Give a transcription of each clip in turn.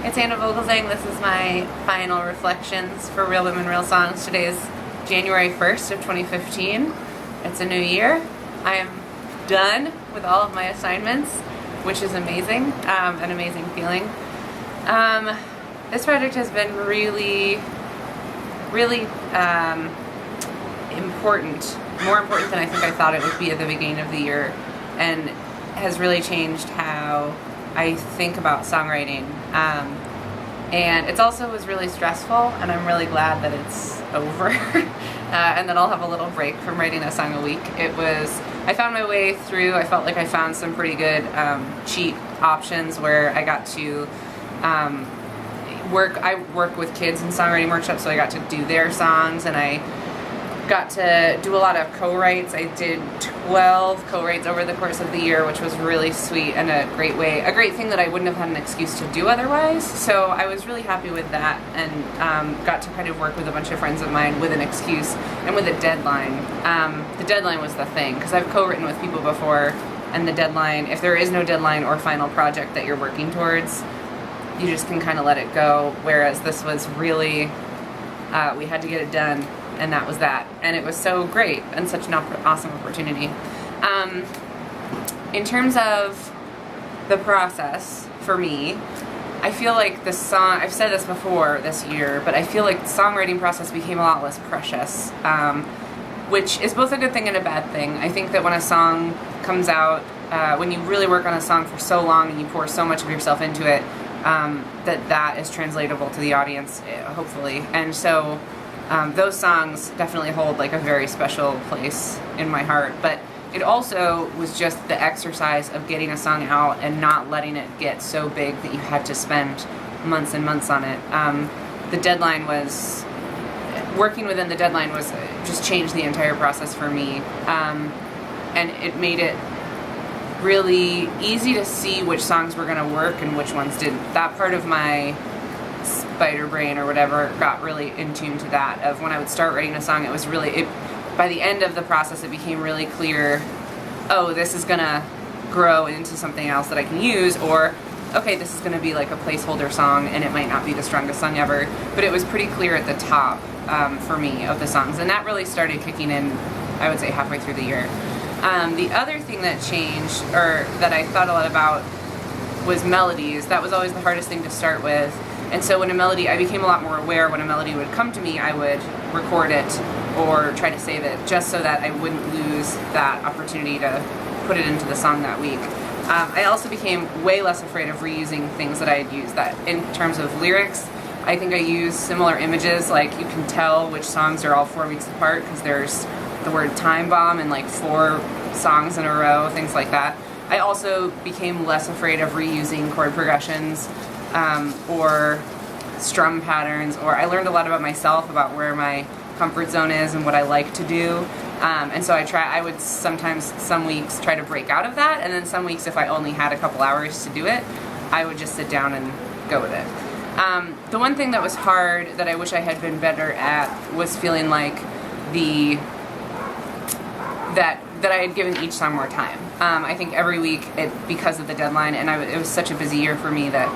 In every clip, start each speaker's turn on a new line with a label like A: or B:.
A: It's Anna Vogelzang. This is my final reflections for Real Women, Real Songs. Today is January 1st of 2015. It's a new year. I am done with all of my assignments, which is amazing, an amazing feeling. This project has been really important, more important than I think I thought it would be at the beginning of the year, and has really changed how I think about songwriting. And it also was really stressful, and I'm really glad that it's over and that I'll have a little break from writing a song a week. I found my way through. I felt like I found some pretty good cheat options where I got to I work with kids in songwriting workshops, so I got to do their songs, and I got to do a lot of co-writes. I did 12 co-writes over the course of the year, which was really sweet and a great thing that I wouldn't have had an excuse to do otherwise. So I was really happy with that, and got to kind of work with a bunch of friends of mine with an excuse and with a deadline. The deadline was the thing, because I've co-written with people before, and the deadline, if there is no deadline or final project that you're working towards, you just can kind of let it go, whereas this was really, we had to get it done, and that was that. And it was so great and such an awesome opportunity. In terms of the process, for me, I feel like the song, I've said this before this year, but I feel like the songwriting process became a lot less precious, which is both a good thing and a bad thing. I think that when a song comes out, when you really work on a song for so long and you pour so much of yourself into it, that is translatable to the audience, hopefully. And so those songs definitely hold like a very special place in my heart, but it also was just the exercise of getting a song out and not letting it get so big that you had to spend months and months on it. The deadline was, working within the deadline was just changed the entire process for me, and it made it really easy to see which songs were going to work and which ones didn't. That part of my spider brain or whatever got really in tune to that, of when I would start writing a song, it was really, by the end of the process it became really clear, oh, this is gonna grow into something else that I can use, or okay, this is gonna be like a placeholder song and it might not be the strongest song ever, but it was pretty clear at the top for me of the songs, and that really started kicking in, I would say, halfway through the year. The other thing that changed, or that I thought a lot about, was melodies. That was always the hardest thing to start with. And so when a melody, I became a lot more aware when a melody would come to me, I would record it or try to save it, just so that I wouldn't lose that opportunity to put it into the song that week. I also became way less afraid of reusing things that I had used. That in terms of lyrics, I think I use similar images, like you can tell which songs are all 4 weeks apart because there's the word time bomb and like 4 songs in a row, things like that. I also became less afraid of reusing chord progressions, or strum patterns, or I learned a lot about myself, about where my comfort zone is and what I like to do, and so I would sometimes, some weeks, try to break out of that, and then some weeks, if I only had a couple hours to do it, I would just sit down and go with it. The one thing that was hard, that I wish I had been better at, was feeling like that I had given each song more time. I think every week, because of the deadline, and it was such a busy year for me, that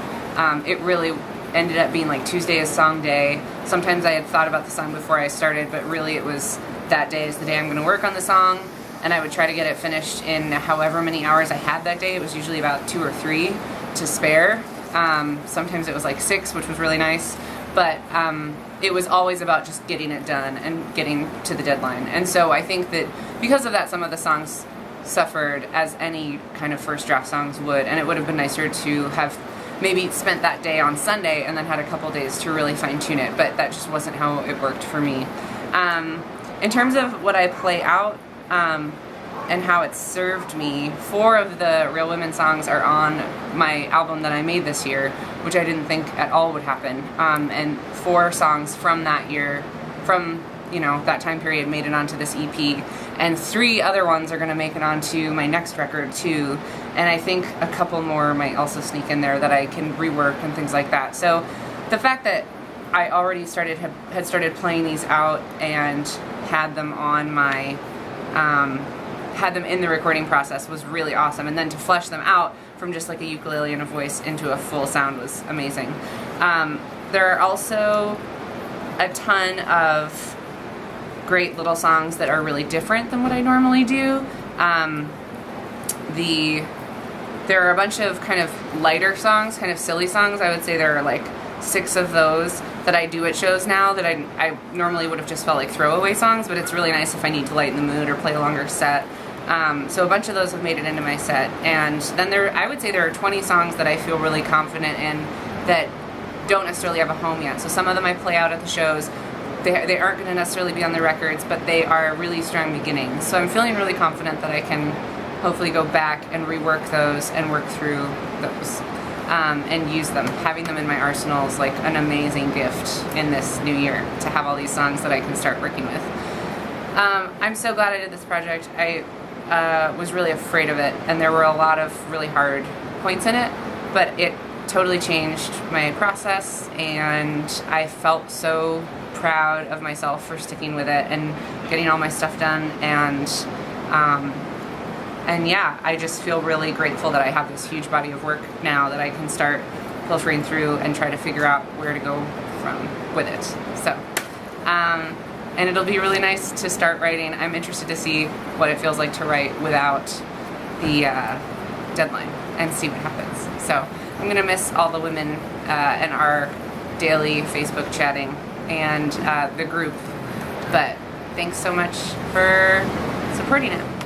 A: it really ended up being like Tuesday is song day. Sometimes I had thought about the song before I started, but really it was that day is the day I'm going to work on the song, and I would try to get it finished in however many hours I had that day. It was usually about 2 or 3 to spare. Sometimes it was like 6, which was really nice, but it was always about just getting it done and getting to the deadline. And so I think that because of that, some of the songs suffered, as any kind of first draft songs would, and it would have been nicer to have maybe spent that day on Sunday and then had a couple days to really fine-tune it, but that just wasn't how it worked for me. In terms of what I play out and how it served me, 4 of the Real Women songs are on my album that I made this year, which I didn't think at all would happen, and 4 songs from that year, from that time period, made it onto this EP, and 3 other ones are going to make it onto my next record too, and I think a couple more might also sneak in there that I can rework and things like that. So the fact that I already had started playing these out and had them on my had them in the recording process was really awesome, and then to flesh them out from just like a ukulele and a voice into a full sound was amazing. There are also a ton of great little songs that are really different than what I normally do. There are a bunch of kind of lighter songs, kind of silly songs. I would say there are like 6 of those that I do at shows now that I normally would have just felt like throwaway songs, but it's really nice if I need to lighten the mood or play a longer set. So a bunch of those have made it into my set. And then I would say there are 20 songs that I feel really confident in that don't necessarily have a home yet. So some of them I play out at the shows. They aren't going to necessarily be on the records, but they are really strong beginnings. So I'm feeling really confident that I can hopefully go back and rework those and work through those and use them. Having them in my arsenal is like an amazing gift in this new year, to have all these songs that I can start working with. I'm so glad I did this project. I was really afraid of it, and there were a lot of really hard points in it, but it totally changed my process, and I felt so proud of myself for sticking with it and getting all my stuff done, and yeah, I just feel really grateful that I have this huge body of work now that I can start filtering through and try to figure out where to go from with it. So, and it'll be really nice to start writing. I'm interested to see what it feels like to write without the deadline and see what happens. So I'm gonna miss all the women and our daily Facebook chatting and the group, but thanks so much for supporting it.